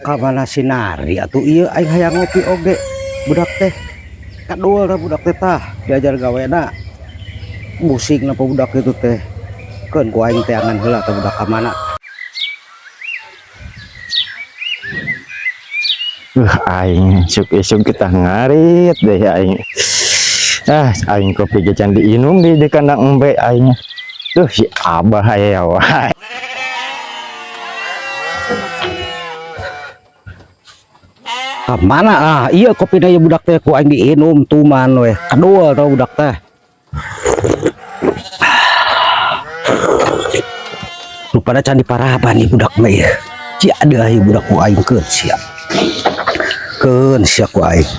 Kamana sinari atuh ieu aing hayang ngopi oge budak teh kadul da budak teh tah diajar gawena musik napa budak itu teh keun ku aing teh angan heula teh budak kamana. Aing isuk kita ngarit deh aing. Aing kopi gecan diinum di kandang embe aing. Tuh si Abah aya wae. Kamana iya kopi na budak teh ku aing diinum tuman we kadul tah budak teh. Rupana can diparaban nih budak mah ieu. Ci ada ieu budak ku aing keun sia. Keun sia ku aing.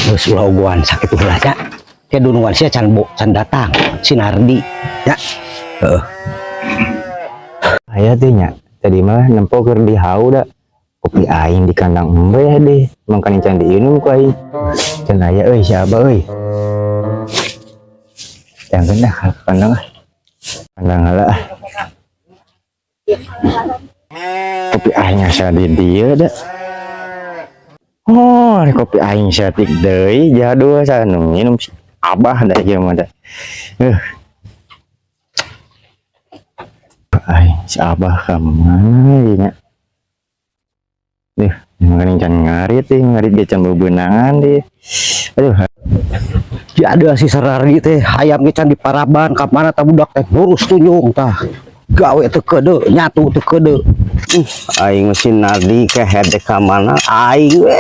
Geus ulah uguan sakitu heula nya. Teh dunungan sia can datang si Nardi nya. Heeh. Aya teh nya. Tadi mah nempo keur di hau da. Kopi aing di kandang embe deh. Mangkana can diinum ku aing. Can aya euy si Abah euy. Yang genah kandang kandang heula. Kopi aing asa di dieu da. Oh, kopi aing satik deui jadul sanu minum si Abah da ieu mah da. Aing si Abah ka mana nya. Mangkana can ngarit ge can bebeunangan deh. Aduh. Ya ada si Sarari teh hayam ge can diparaban ka mana tah budak teh ngurus tunjung tah. Gawe teu keudeuk nyatu teu keudeuk. Aing mesin Nardi ke hede ka mana aing we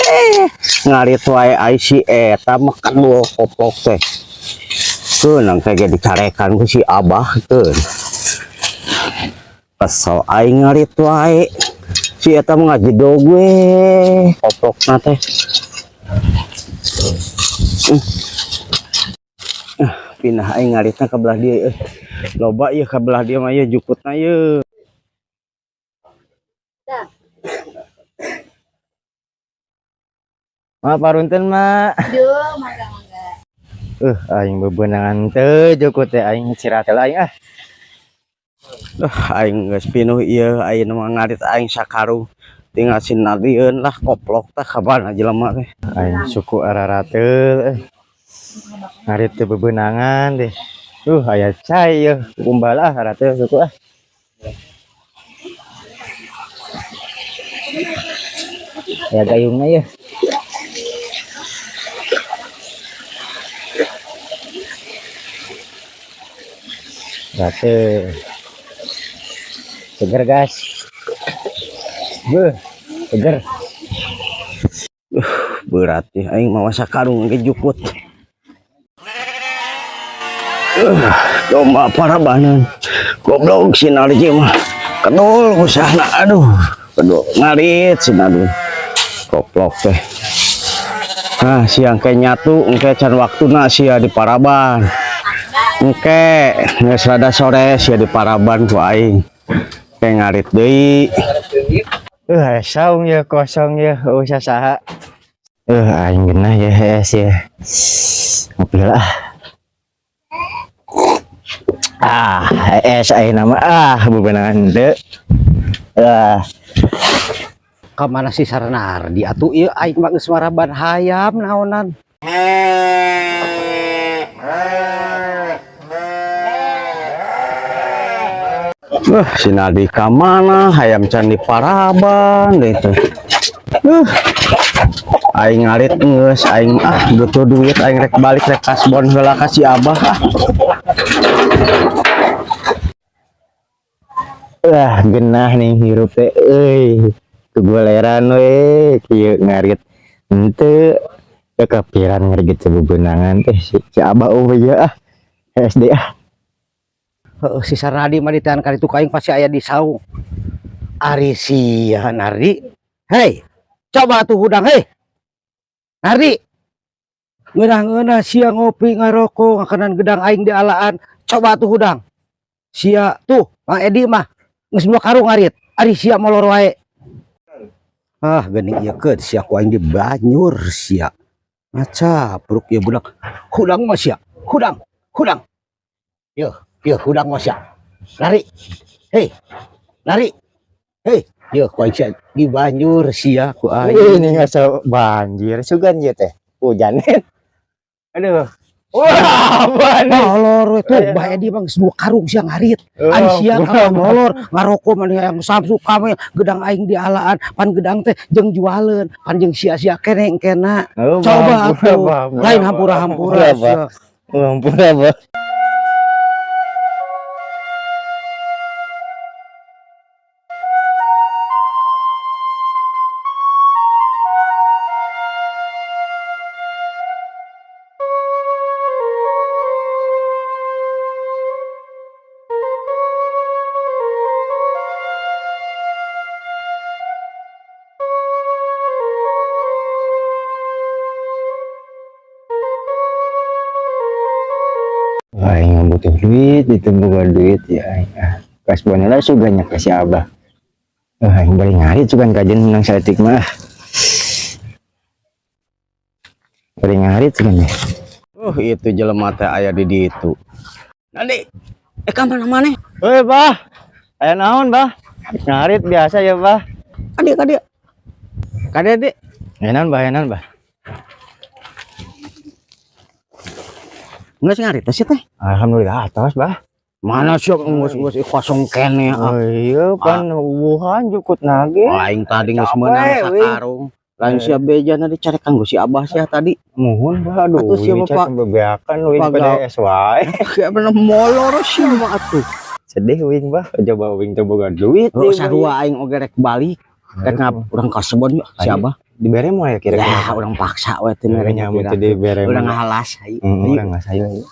ngarit wae ai si eta mah kadul koplok teh. Keunang teh ge dicarekan ku si Abah keun. Kesel aing ngarit wae. Si eta mah ngajedog we koplokna teh. Pindah aing ngaritna ka belah dieu loba ieu ka belah dieu mah ieu jukutna ieu. Ma parunten mak. Duh, mangga. Aing bebeunangan teu jukut teh aing istirahat heula aing Aing geus pinuh ieu ayeuna mah ngarit aing sakarung tinggal si Nardieun lah koplok tah kapan jelema teh. Aing suku ararateul ngarit teu bebeunangan deh. Aya cai yeuh kumbal arateul suku Aya gayungna yeuh. Rateul. Seger gas. Seger. Berat ya aing mawa sakarung ge jukut. Coba parabanan. Goblok si Nardi mah. Kedul usahna aduh. Kedul ngarit si Nardi. Koplok teh. Siang ke nyatu engke can waktuna sia di paraban. Engke geus rada sore sia di paraban ku aing. Ke ngarit deui. Saung ya kosong ya usah saha. Aing genah ya es ya. Ngopi lah. Es ayeuna mah bebeunangan teu. Ka mana si Sarnardi atuh ieu aing mah geus maraban hayam naonan. Si Nardi ka mana hayam can diparaban deh teh. Aing ngarit geus aing butuh duit aing rek balik rek kasbon heula ka si Abah. Genah nih hirup teh euy. Tugoleran we kieu ngarit henteu kepikiran ngerget bebeunangan teh si Abah ya SD Si Sarnadi mah ditahan kali itu kaing pasti aya di saung. Ari sia Nardi. Hei, coba tuh hudang hei. Nardi. Ngeunah-ngeunah sia ngopi ngarokok ngakanan gedang aing di alaan. Coba tuh hudang. Sia tuh Mang Edi mah geus 2 karung ngarit. Ari sia molor wae. Geuning ieu keun sia ku aing di Banyur sia. Maca pruk ieu budak. Hudang mah sia. Hudang. Yeuh hudang mah sia. Lari. Hei. Nari. Hei, yo ku aing di banjur sia ku aing. Ini ngasal banjir sugan ieu teh. Hujan. Aduh. Wah, banjir. Molor we tuh bae di bang semua karung sia ngarit. Ai sia kalau molor ngaroko maneh yang samsu kami gedang aing di alaan pan gedang teh jeung jualeun pan jeung sia-sia keneh engkena. Coba atuh. Lain hampura-hampura sia. Hampura, Bah. Aing butuh duit, ditunggu duit ya aing. Kas bonela suganya ka si Abah. Aing bari ngarit sugan kajen menang saeutik mah. Bari ngarit sugan ya. Itu jelema teh aya di ditu. Nadi, ka mana-mana? Heuh, Bah. Aya naon, Bah? Ngarit biasa ya, Bah. Kade. Kade. Aya naon, Bah? Aya naon, Bah? Geus ngarit sih teh. Alhamdulillah atas, Bah. Mana sih geus kosong kene ah. Oh iya, pan wuhan jukut nage. Aing tadi geus meunang sakarung. Lain sia bejana dicari kanggo si Abah sia tadi. Muhun, Bah. Aduh, Atuh sia Bapak bebeakan wing Pagal. pada SY. Kayak bener molor sia mah atuh. Sedih wing, Bah. Coba wing coba gak duit. Oh, sarua aing oge rek balik. Rek urang kasebon yuk si Abah. Dibere mau ya kira-kira. Ya, urang paksa we teh mere nyamuk teh dibere. Urang ngahalas hayu. Urang ngasayu.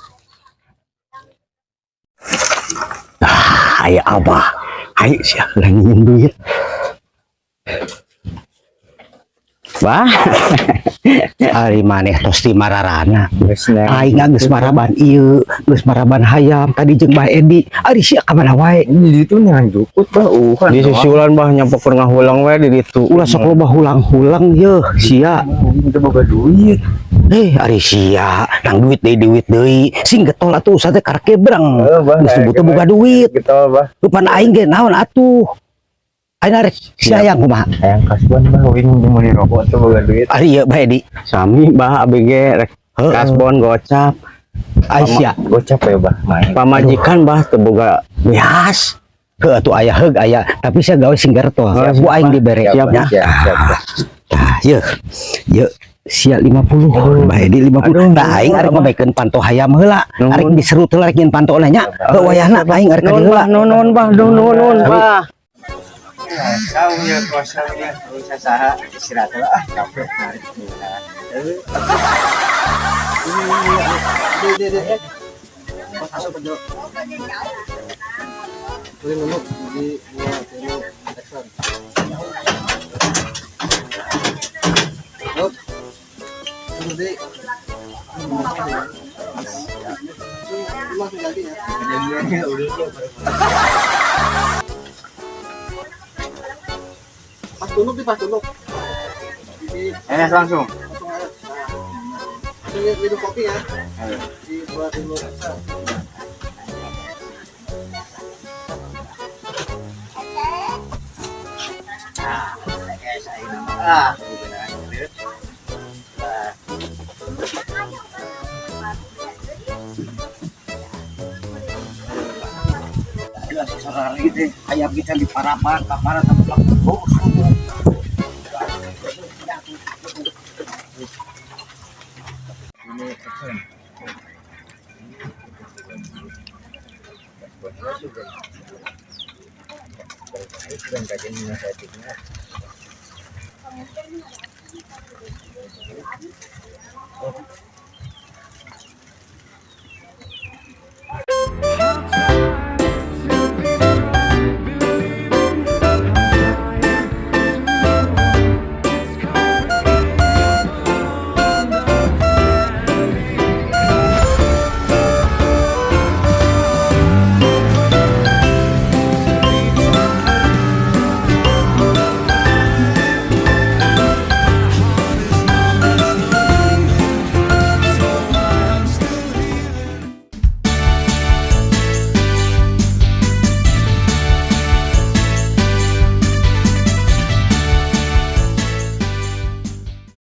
Aya Abah. Hayu sia urang nginjem duit. Bah. Ari maneh tos ti mararana. Aing geus maraban ieu, geus maraban hayam tadi jeung Bah Edi. Ari sia ka mana wae. Di ditu ngan jukut, Bah. Di susulan Bah nyampekeun ngahulang wae di ditu. Ulah sok loba hulang-hulang yeuh sia. Teu boga duit. Ari sia, nang duit deui. Sing getol atuh usah teh karek kebrang. Geus teu boga duit. Getol, Bah. Rupan aing ge naon atuh. Aing rek sayang kumaha. Hayang kasbon, Bah. Wing mun rokok teu boga duit. Ari ieu Bah Edi. Sami Bah ABG rek kasbon gocap. Ai sia, Gocap ya, Bah. Main. pamajikan Bah teu boga beas. Heuh atuh aya heug aya, tapi saya gawe singgarto. Ku aing dibere nya. Tah, yeuh sia 50. Bah Edi 50. Tah aing arek ngabekeun panto hayam heula. Arek diserut heula rek nyin pantona nya. Heuh wayahna aing arek ka dieu heula. Nuhun Bah, nuhun Bah. Kau ya kosongnya usah saha istirahat lah capek narik Pas tunduk. enak langsung Minum kopi ya. Dibuat dulu. Sarari teh hayam kita di parapan ka para tempat.